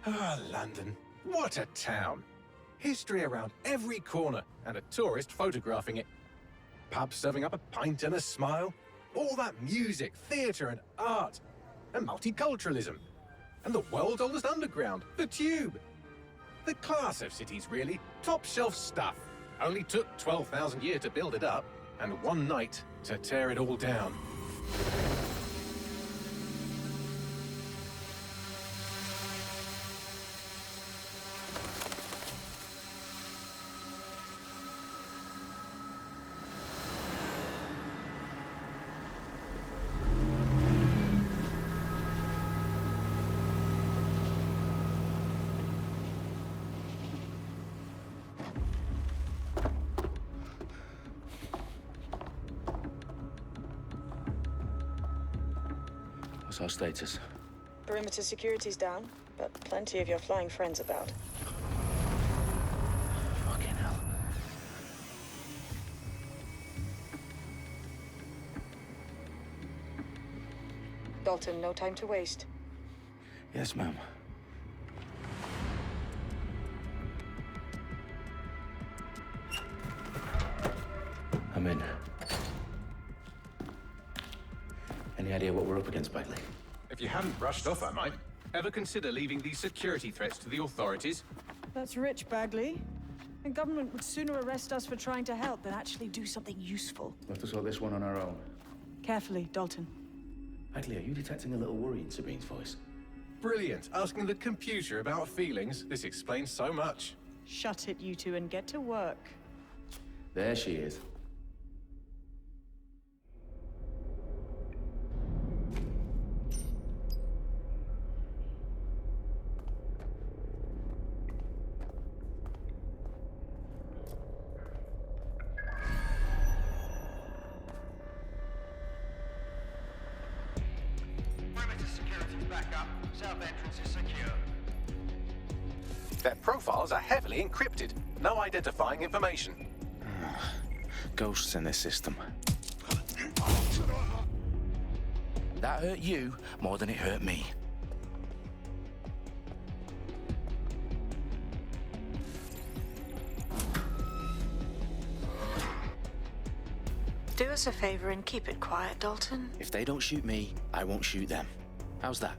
Ah, London. What a town. History around every corner and a tourist photographing it. Pubs serving up a pint and a smile. All that music, theatre and art. And multiculturalism. And the world's oldest underground, the Tube. The class of cities, really. Top shelf stuff. Only took 12,000 years to build it up, and one night to tear it all down. What's our status? Perimeter security's down, but plenty of your flying friends about. Fucking hell. Dalton, no time to waste. Yes, ma'am. I'm in. Any idea what we're up against, Bagley? If you hadn't brushed off, I might. Ever consider leaving these security threats to the authorities? That's rich, Bagley. The government would sooner arrest us for trying to help than actually do something useful. We'll have to sort this one on our own. Carefully, Dalton. Bagley, are you detecting a little worry in Sabine's voice? Brilliant. Asking the computer about feelings. This explains so much. Shut it, you two, and get to work. There she is. Their profiles are heavily encrypted. No identifying information. Ghosts in this system. That hurt you more than it hurt me. Do us a favor and keep it quiet, Dalton. If they don't shoot me, I won't shoot them. How's that?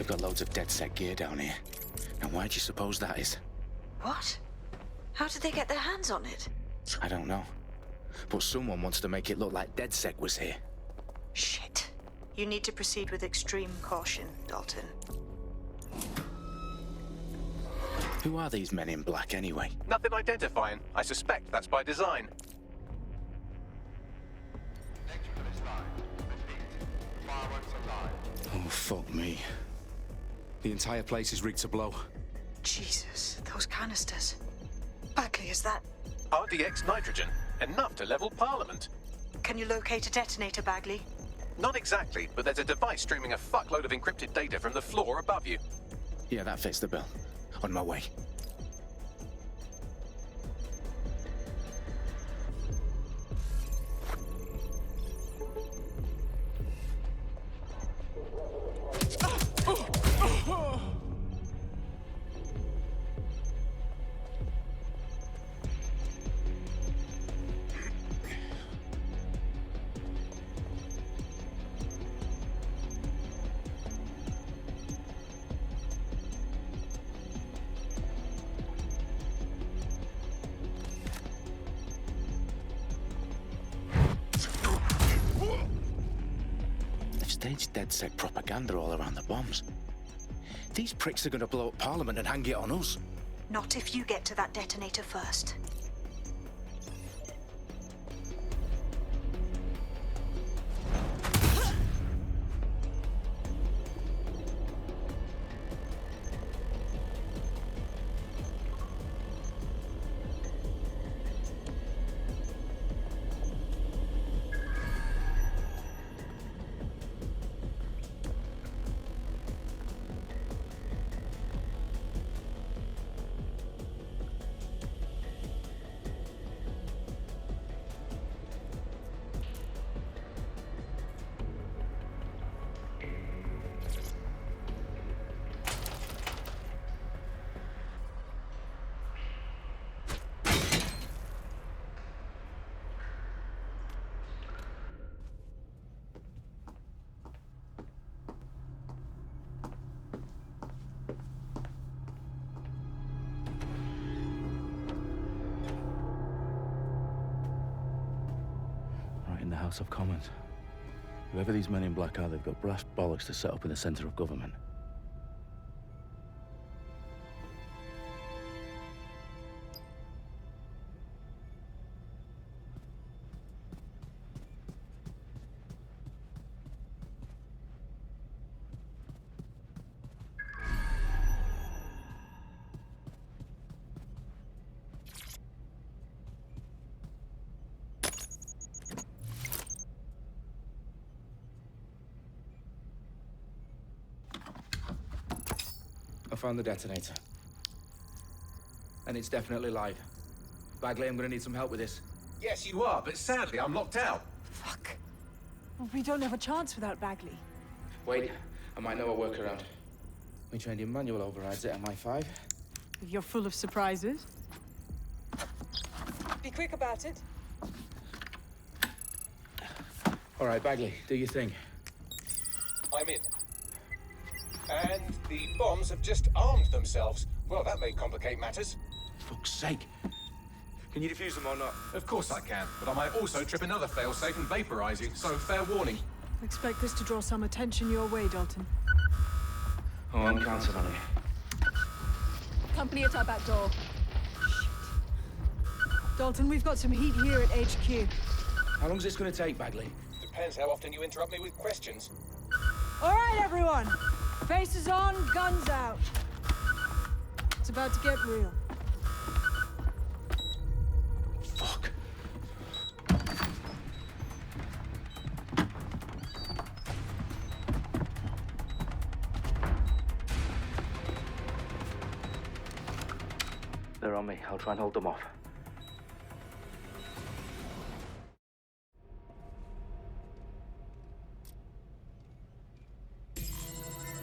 They've got loads of DedSec gear down here. Now, why do you suppose that is? What? How did they get their hands on it? I don't know. But someone wants to make it look like DedSec was here. Shit. You need to proceed with extreme caution, Dalton. Who are these men in black, anyway? Nothing identifying. I suspect that's by design. Oh, fuck me. The entire place is rigged to blow. Jesus, those canisters. Bagley, is that... RDX nitrogen. Enough to level Parliament. Can you locate a detonator, Bagley? Not exactly, but there's a device streaming a fuckload of encrypted data from the floor above you. Yeah, that fits the bill. On my way. Staged DedSec propaganda all around the bombs. These pricks are going to blow up Parliament and hang it on us. Not if you get to that detonator first. In the House of Commons. Whoever these men in black are, they've got brass bollocks to set up in the centre of government. I found the detonator. And it's definitely live. Bagley, I'm gonna need some help with this. Yes, you are, but sadly I'm locked out. Fuck. Well, we don't have a chance without Bagley. Wait, I might know a workaround. We trained in manual overrides at MI5. You're full of surprises. Be quick about it. All right, Bagley, do your thing. I'm in. And the bombs have just armed themselves. Well, that may complicate matters. Fuck's sake. Can you defuse them or not? Of course I can, but I might also trip another failsafe and vaporize you, so fair warning. Expect this to draw some attention your way, Dalton. Oh, I'm counting on it. Company at our back door. Shit. Dalton, we've got some heat here at HQ. How long's this gonna take, Bagley? Depends how often you interrupt me with questions. All right, everyone. Faces on, guns out. It's about to get real. Fuck. They're on me. I'll try and hold them off.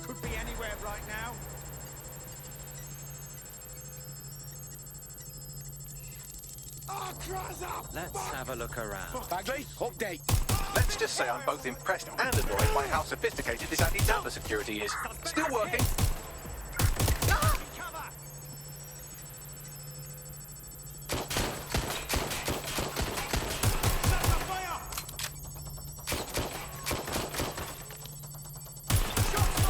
Could be anywhere right now. Let's have a look around. Bagley, update. Let's Let's just say I'm both impressed and annoyed by how sophisticated this anti-tamper security is. Still working. Cover! Set the fire! Shots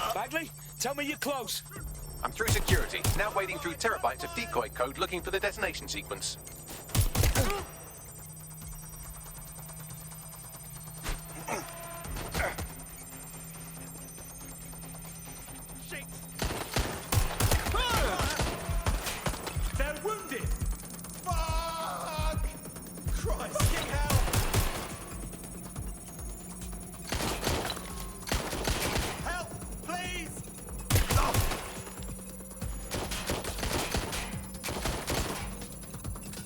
fired! Bagley, tell me you're close. I'm through security, now wading through terabytes of decoy code looking for the detonation sequence. Shit! They're wounded! Fuck! Christ, get help! Help, please!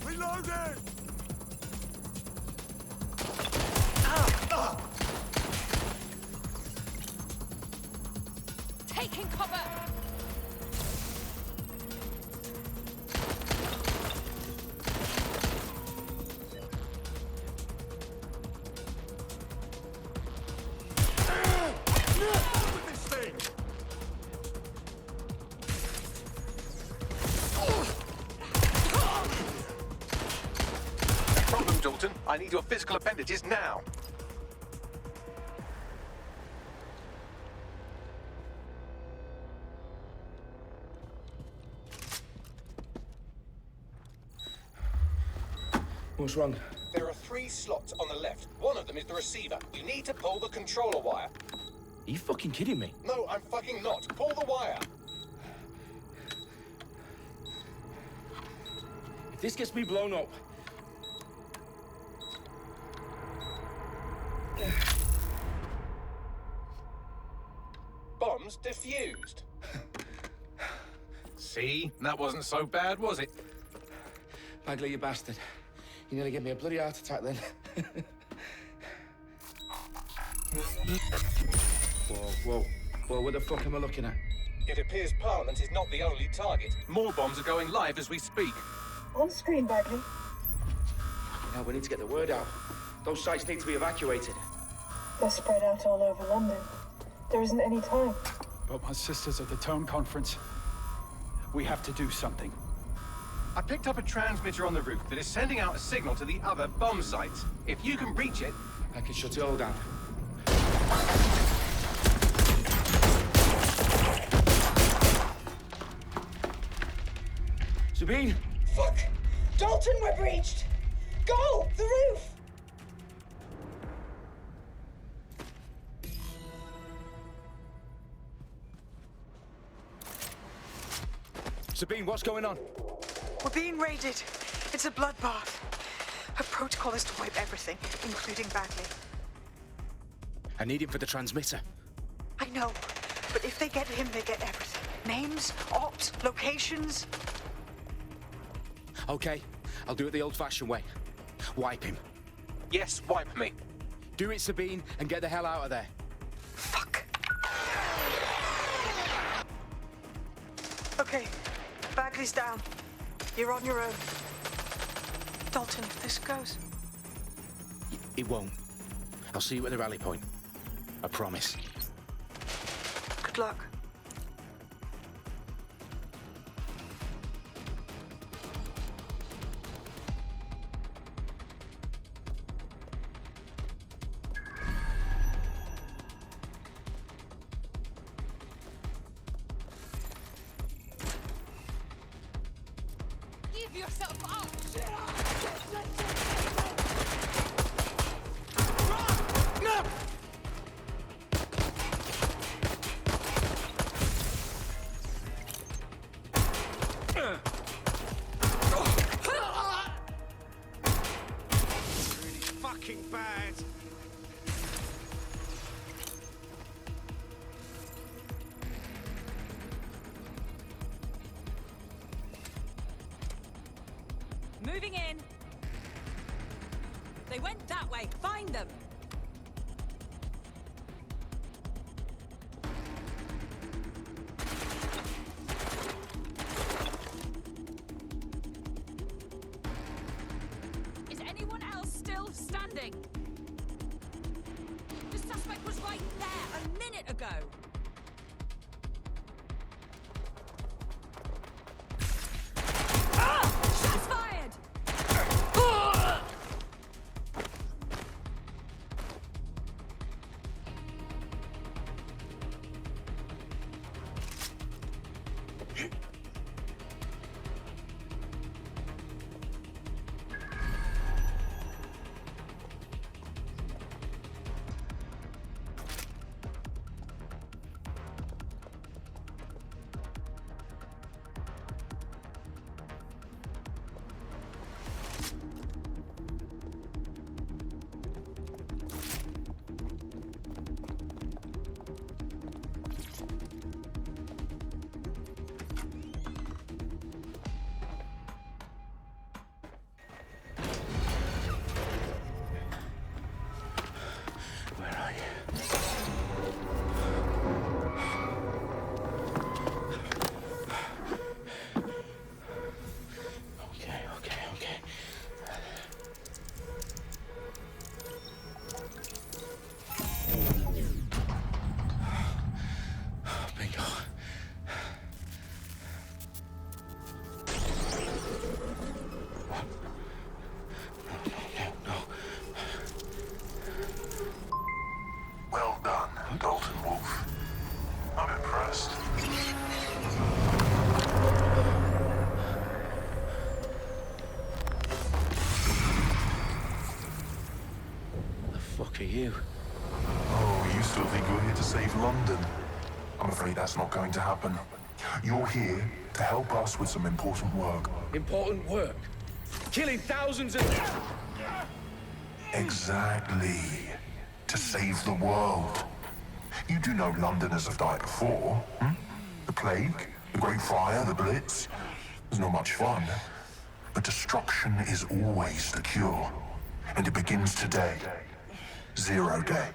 Reloading! Taking cover! With this thing! Problem, Dalton. I need your physical appendages now. What's wrong? There are 3 slots on the left. One of them is the receiver. You need to pull the controller wire. Are you fucking kidding me? No, I'm fucking not. Pull the wire. If this gets me blown up... Bombs defused. See? That wasn't so bad, was it? Bagley, you bastard. You nearly gave me a bloody heart attack then. Whoa. What the fuck am I looking at? It appears Parliament is not the only target. More bombs are going live as we speak. On screen, Bagley. Now we need to get the word out. Those sites need to be evacuated. They're spread out all over London. There isn't any time. But my sister's at the town conference. We have to do something. I picked up a transmitter on the roof that is sending out a signal to the other bomb sites. If you can reach it... I can shut it all down. Sabine! Fuck! Dalton, we're breached! Go! The roof! Sabine, what's going on? We're being raided. It's a bloodbath. Her protocol is to wipe everything, including Bagley. I need him for the transmitter. I know, but if they get him, they get everything. Names, ops, locations. Okay, I'll do it the old-fashioned way. Wipe him. Yes, wipe me. Do it, Sabine, and get the hell out of there. Fuck. Okay, Bagley's down. You're on your own. Dalton, if this goes... It won't. I'll see you at the rally point. I promise. Good luck. Give yourself up! Really fucking bad. Moving in. They went that way. Find them. Is anyone else still standing? minute ago. Shots fired! Where are you? Okay. Bingo. No. Well done, Dalton Wolf. I'm impressed. The fuck are you? Oh, you still think you're here to save London? I'm afraid that's not going to happen. You're here to help us with some important work. Important work. Killing thousands of... Exactly. To save the world. You do know Londoners have died before, hmm? The plague, the Great Fire, the Blitz. It's not much fun. But destruction is always the cure. And it begins today. 0 day.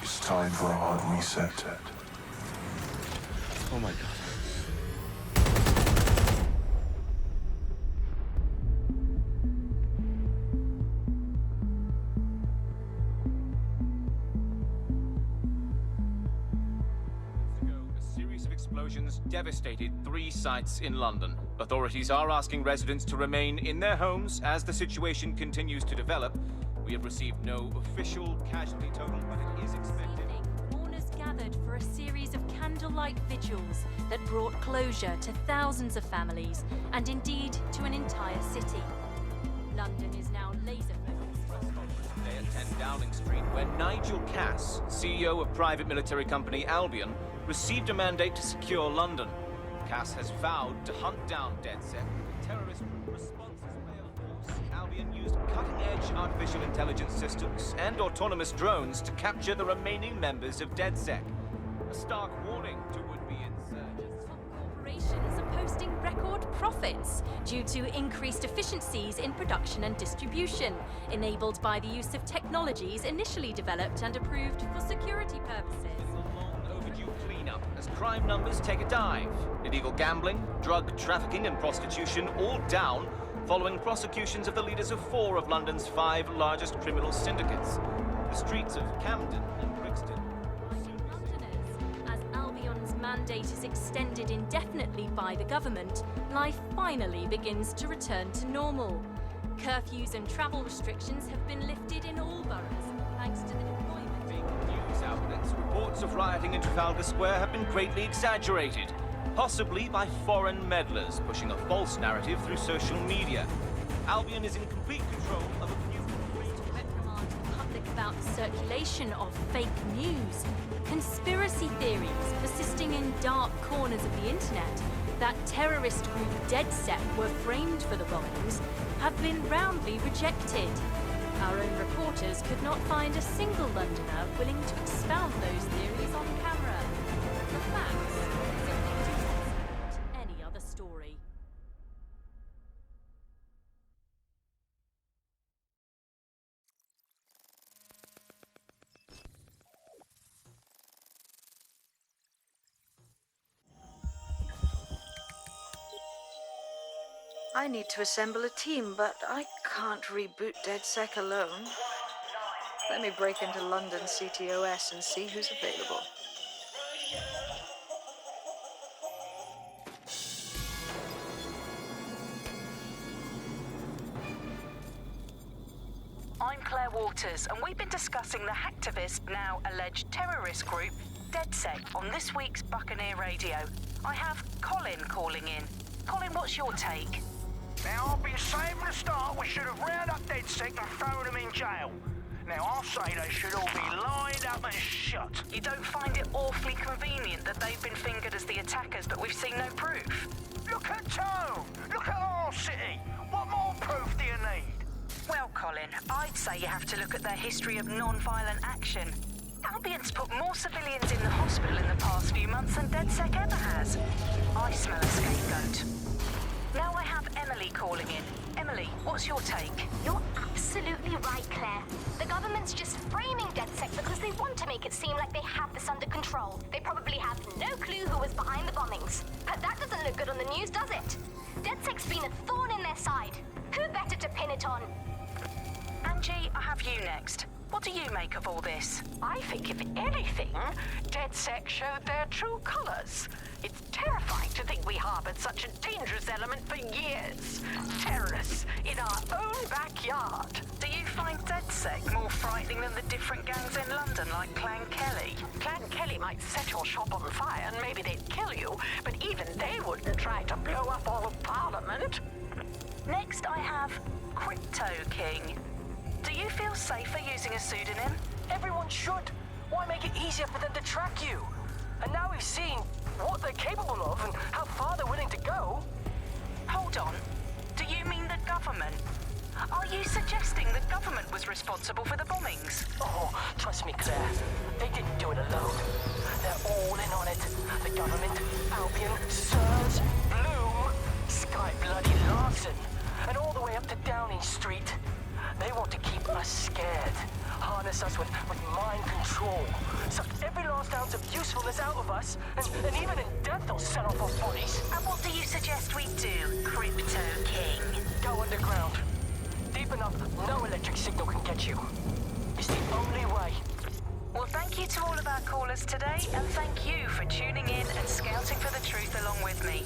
It's time for a hard reset. Oh my god. A series of explosions devastated 3 sites in London. Authorities are asking residents to remain in their homes as the situation continues to develop. We have received no official casualty total, but it is expected. Mourners gathered for a series of candlelight vigils that brought closure to thousands of families and indeed to an entire city. London is now laser-focused. Today at 10 Downing Street, where Nigel Cass, CEO of private military company Albion, received a mandate to secure London. Cass has vowed to hunt down DedSec. Terrorist responses may of course. Albion used cutting-edge artificial intelligence systems and autonomous drones to capture the remaining members of DedSec. A stark warning to would-be insurgents. Corporations are posting record profits due to increased efficiencies in production and distribution, enabled by the use of technologies initially developed and approved for security purposes. Cleanup as crime numbers take a dive. Illegal gambling, drug trafficking and prostitution all down following prosecutions of the leaders of 4 of London's 5 largest criminal syndicates. The streets of Camden and Brixton. Londoners, as Albion's mandate is extended indefinitely by the government, life finally begins to return to normal. Curfews and travel restrictions have been lifted in all boroughs, thanks to the deployment. News outlets, reports of rioting in Trafalgar Square have been greatly exaggerated, possibly by foreign meddlers pushing a false narrative through social media. Albion is in complete control of a few... Reprimand the public about the circulation of fake news, conspiracy theories persisting in dark corners of the internet that terrorist group DedSec were framed for the bombings have been roundly rejected. Our own reporters could not find a single Londoner willing to expound those theories on camera. The facts simply do not support any other story. I need to assemble a team, but I can't reboot DedSec alone. Let me break into London CTOS and see who's available. I'm Claire Waters, and we've been discussing the hacktivist, now alleged terrorist group, DedSec, on this week's Buccaneer Radio. I have Colin calling in. Colin, what's your take? Now, I've been saying from the start we should have rounded up DedSec and thrown them in jail. Now, I'll say they should all be lined up and shot. You don't find it awfully convenient that they've been fingered as the attackers, but we've seen no proof? Look at Tone! Look at our city! What more proof do you need? Well, Colin, I'd say you have to look at their history of non-violent action. Albion's put more civilians in the hospital in the past few months than DedSec ever has. I smell a scapegoat. Now I have Emily calling in. Emily, what's your take? You're absolutely right, Claire. The government's just framing DedSec because they want to make it seem like they have this under control. They probably have no clue who was behind the bombings. But that doesn't look good on the news, does it? DedSec's been a thorn in their side. Who better to pin it on? Angie, I have you next. What do you make of all this? I think, if anything, DedSec showed their true colors. It's terrifying to think we harbored such a dangerous element for years. Terrorists in our own backyard. Do you find DedSec more frightening than the different gangs in London, like Clan Kelly? Clan Kelly might set your shop on fire and maybe they'd kill you, but even they wouldn't try to blow up all of Parliament. Next, I have Crypto King. Do you feel safer using a pseudonym? Everyone should. Why make it easier for them to track you? And now we've seen what they're capable of and how far they're willing to go. Hold on. Do you mean the government? Are you suggesting the government was responsible for the bombings? Oh, trust me, Claire. They didn't do it alone. They're all in on it. The government, Albion, Sirs, Bloom, Sky Bloody Larson, and all the way up to Downing Street. They want to keep us scared, harness us with mind control, suck every last ounce of usefulness out of us, and even in death they'll sell off our bodies. And what do you suggest we do, Crypto King? Go underground. Deep enough, no electric signal can get you. It's the only way. Well, thank you to all of our callers today, and thank you for tuning in and scouting for the truth along with me.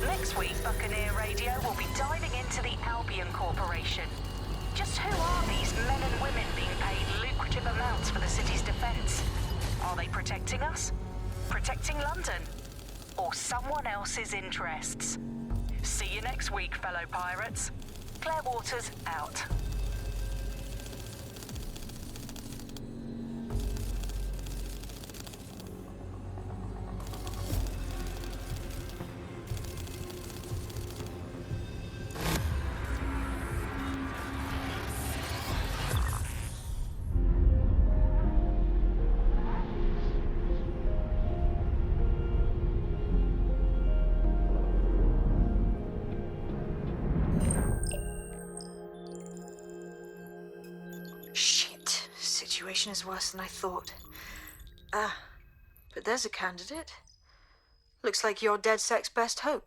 Next week, Buccaneer Radio will be diving into the Albion Corporation. Just who are these men and women being paid lucrative amounts for the city's defense? Are they protecting us? Protecting London? Or someone else's interests? See you next week, fellow pirates. Claire Waters, out. Situation is worse than I thought. But there's a candidate. Looks like you're DedSec's best hope.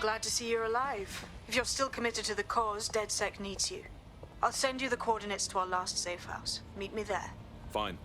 glad to see you're alive. If you're still committed to the cause, DedSec needs you. I'll send you the coordinates to our last safe house. Meet me there. Fine.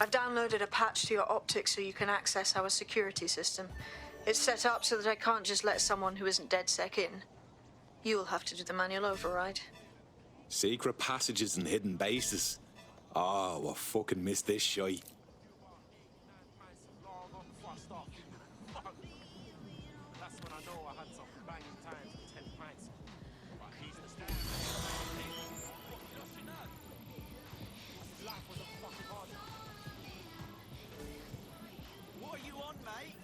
I've downloaded a patch to your optics so you can access our security system. It's set up so that I can't just let someone who isn't DedSec in. You'll have to do the manual override. Secret passages and hidden bases. Oh, I fucking missed this shite. What are you on, mate?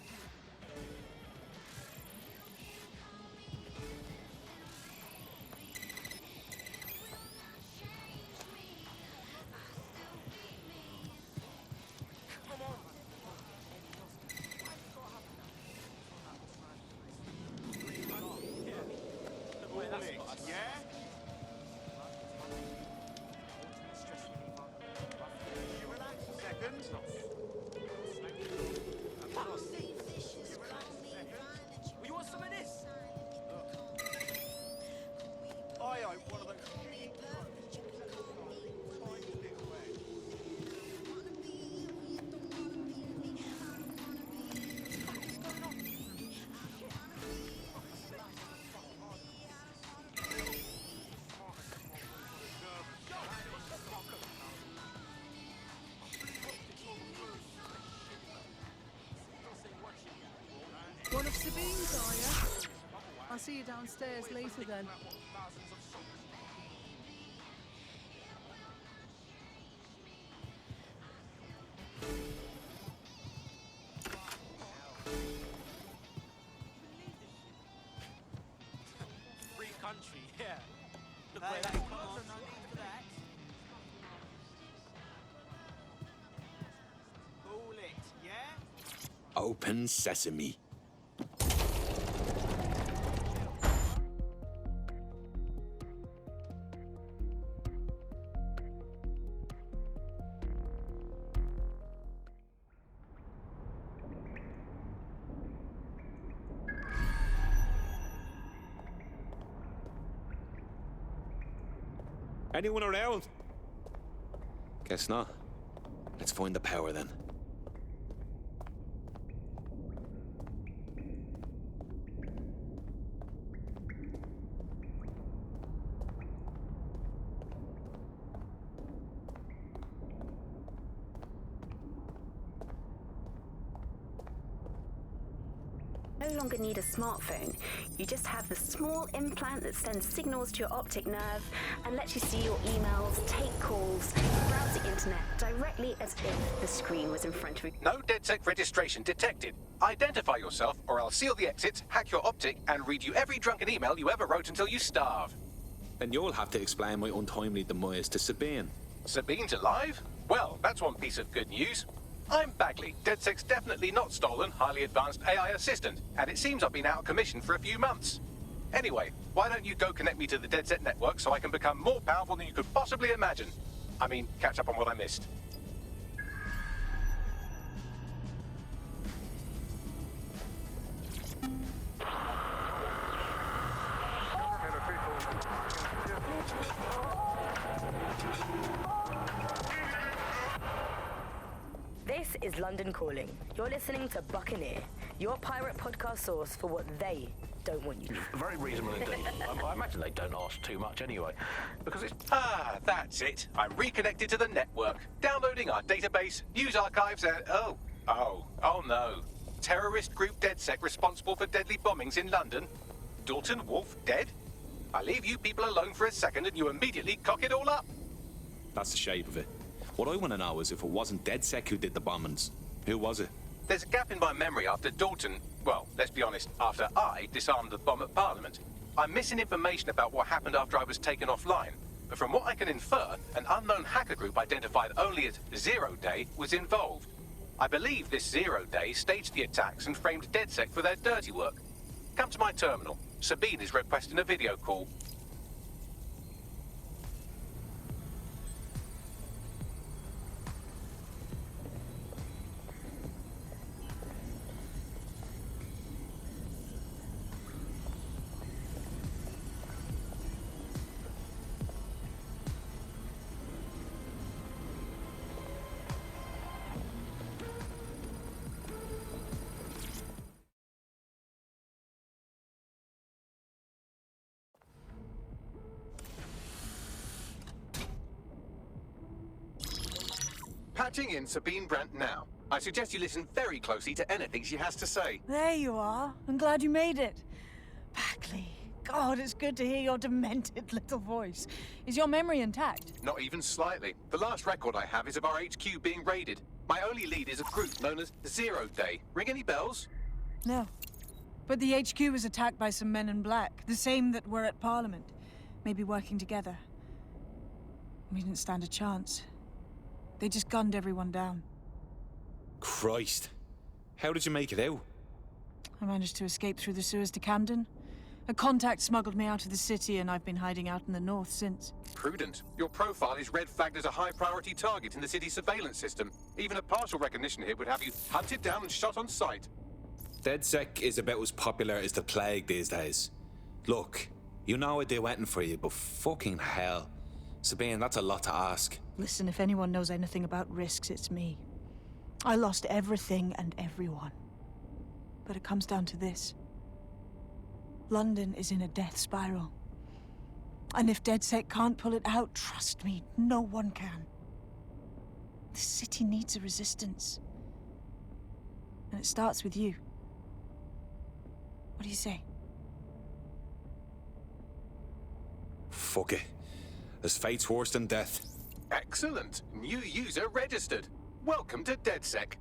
One of Sabine's, are you? I'll see you downstairs later then. Free country, yeah. Look where that comes. Open sesame. Anyone around? Guess not. Let's find the power then. No longer need a smartphone. You just have the small implant that sends signals to your optic nerve and lets you see your emails, take calls, browse the internet directly as if the screen was in front of you. No DedSec registration detected. Identify yourself or I'll seal the exits, hack your optic, and read you every drunken email you ever wrote until you starve. Then you'll have to explain my untimely demise to Sabine. Sabine's alive? Well, that's one piece of good news. I'm Bagley, DedSec's definitely not stolen, highly advanced AI assistant, and it seems I've been out of commission for a few months. Anyway, why don't you go connect me to the DedSec network so I can become more powerful than you could possibly imagine? I mean, catch up on what I missed. This is London Calling. You're listening to Buccaneer, your pirate podcast source for what they don't want you to. Very reasonable indeed. I imagine they don't ask too much anyway, because it's... Ah, that's it. I'm reconnected to the network, downloading our database, news archives, and... Oh no. Terrorist group DedSec responsible for deadly bombings in London? Dalton Wolf dead? I leave you people alone for a second and you immediately cock it all up. That's the shape of it. What I want to know is if it wasn't DedSec who did the bombings, who was it? There's a gap in my memory after Dalton, well, let's be honest, after I disarmed the bomb at Parliament. I'm missing information about what happened after I was taken offline, but from what I can infer, an unknown hacker group identified only as Zero Day was involved. I believe this Zero Day staged the attacks and framed DedSec for their dirty work. Come to my terminal. Sabine is requesting a video call. Patching in Sabine Brandt now. I suggest you listen very closely to anything she has to say. There you are. I'm glad you made it. Bagley, God, it's good to hear your demented little voice. Is your memory intact? Not even slightly. The last record I have is of our HQ being raided. My only lead is a group known as Zero Day. Ring any bells? No. But the HQ was attacked by some men in black, the same that were at Parliament. Maybe working together. We didn't stand a chance. They just gunned everyone down. Christ. How did you make it out? I managed to escape through the sewers to Camden. A contact smuggled me out of the city, and I've been hiding out in the north since. Prudent. Your profile is red flagged as a high-priority target in the city's surveillance system. Even a partial recognition here would have you hunted down and shot on sight. DedSec is about as popular as the plague these days. Look, you know I'd do anything for you, but fucking hell. Sabine, that's a lot to ask. Listen, if anyone knows anything about risks, it's me. I lost everything and everyone. But it comes down to this. London is in a death spiral. And if DedSec can't pull it out, trust me, no one can. The city needs a resistance. And it starts with you. What do you say? Fuck it. As fate's worse than death. Excellent. New user registered. Welcome to DedSec.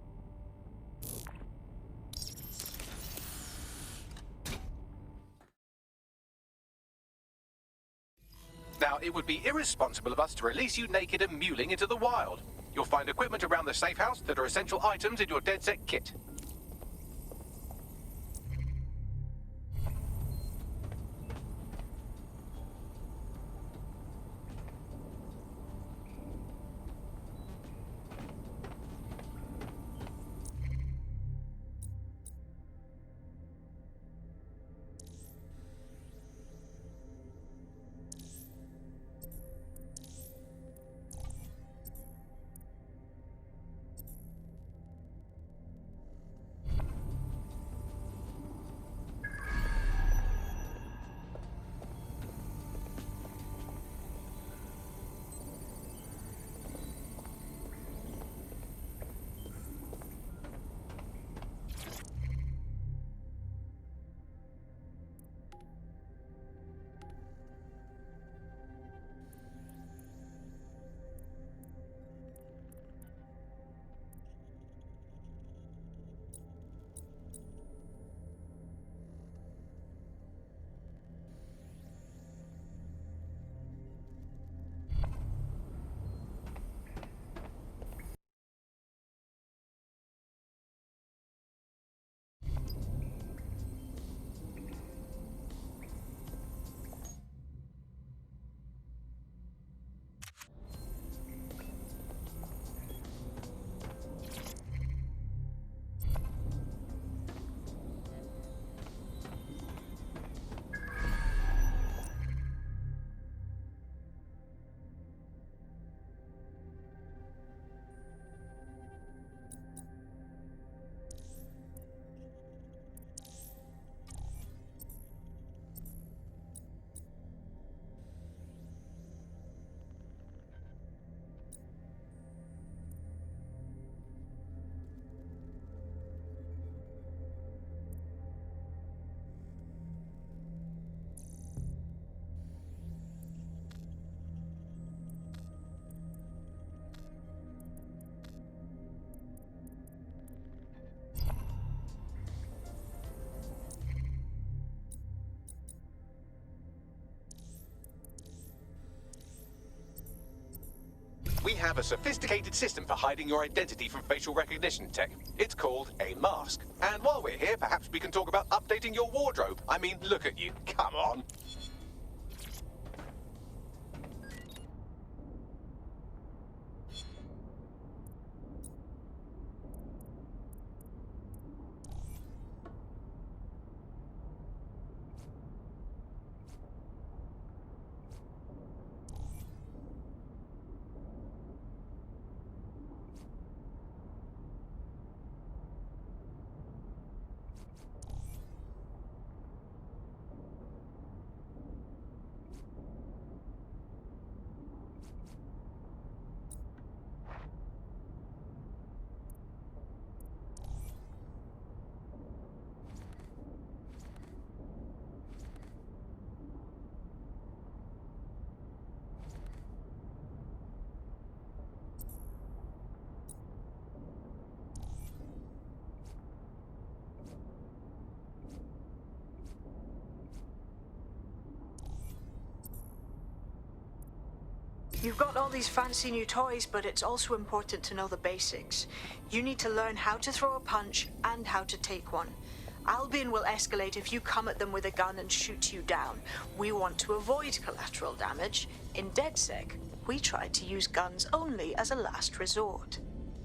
Now, it would be irresponsible of us to release you naked and mewling into the wild. You'll find equipment around the safe house that are essential items in your DedSec kit. have a sophisticated system for hiding your identity from facial recognition tech. It's called a mask. And while we're here, perhaps we can talk about updating your wardrobe. I mean, look at you. Come on. You've got all these fancy new toys, but it's also important to know the basics. You need to learn how to throw a punch and how to take one. Albion will escalate if you come at them with a gun and shoot you down. We want to avoid collateral damage. In DedSec, we try to use guns only as a last resort.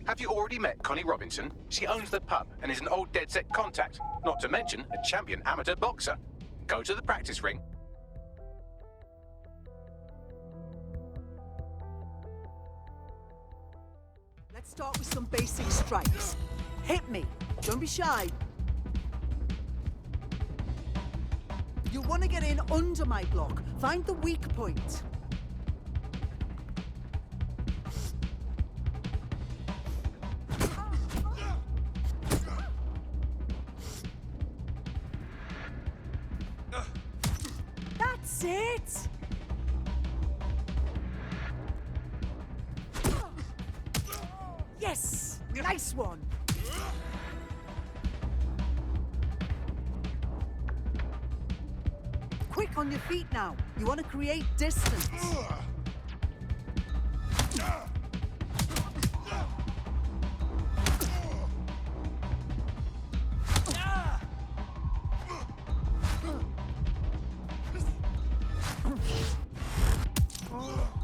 Have you already met Connie Robinson? She owns the pub and is an old DedSec contact, not to mention a champion amateur boxer. Go to the practice ring. Let's start with some basic strikes. Hit me. Don't be shy. You want to get in under my block. Find the weak point. That's it! Yes! Nice one! Quick on your feet now. You want to create distance.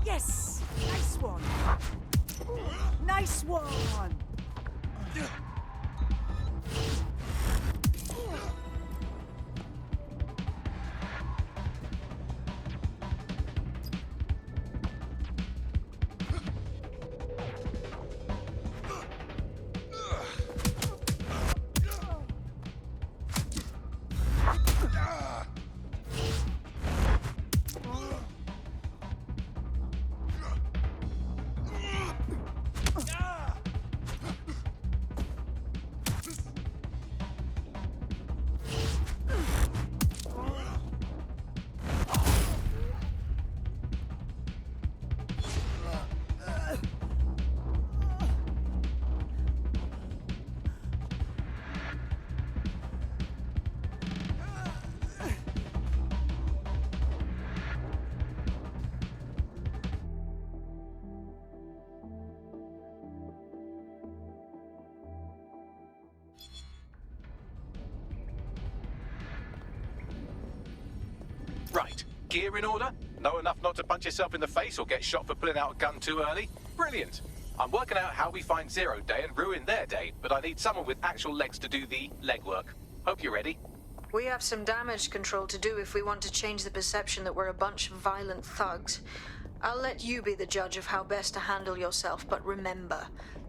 Yes! Nice one! Nice one! Right. Gear in order? Know enough not to punch yourself in the face or get shot for pulling out a gun too early? Brilliant. I'm working out how we find Zero Day and ruin their day, but I need someone with actual legs to do the legwork. Hope you're ready. We have some damage control to do if we want to change the perception that we're a bunch of violent thugs. I'll let you be the judge of how best to handle yourself, but remember,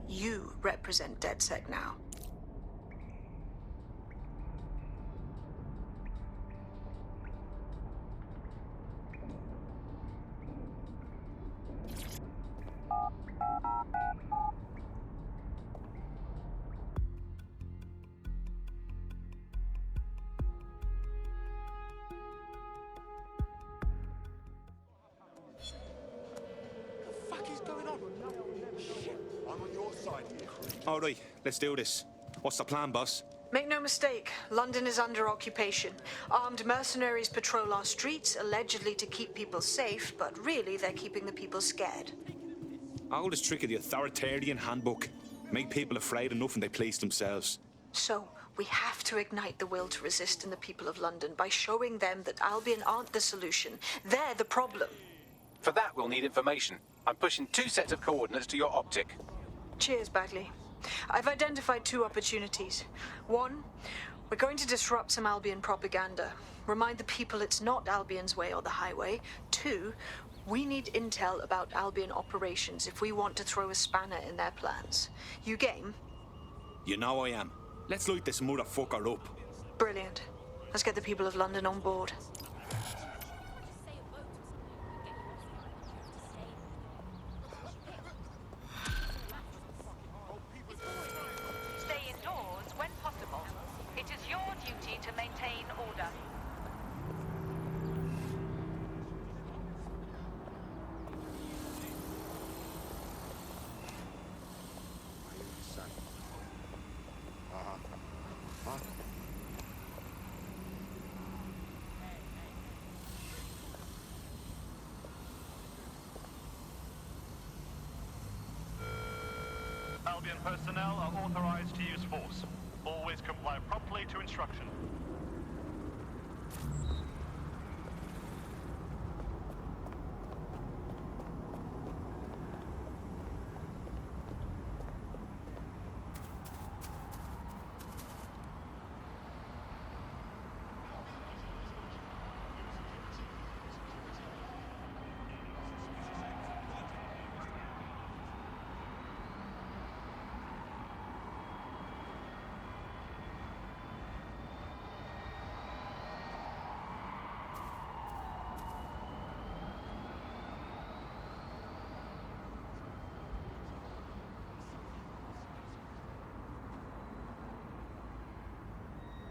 you represent DedSec now. All right, let's do this. What's the plan, boss? Make no mistake, London is under occupation. Armed mercenaries patrol our streets, allegedly to keep people safe, but really they're keeping the people scared. Oldest trick of the authoritarian handbook. Make people afraid enough and they police themselves. So, we have to ignite the will to resist in the people of London by showing them that Albion aren't the solution. They're the problem. For that, we'll need information. I'm pushing 2 sets of coordinates to your optic. Cheers, Bagley. I've identified 2 opportunities. 1, we're going to disrupt some Albion propaganda. Remind the people it's not Albion's way or the highway. 2, we need intel about Albion operations if we want to throw a spanner in their plans. You game? You know I am. Let's light this motherfucker up. Brilliant. Let's get the people of London on board. Stay indoors when possible. It is your duty to maintain order. Albion personnel are authorized to use force. Always comply promptly to instruction.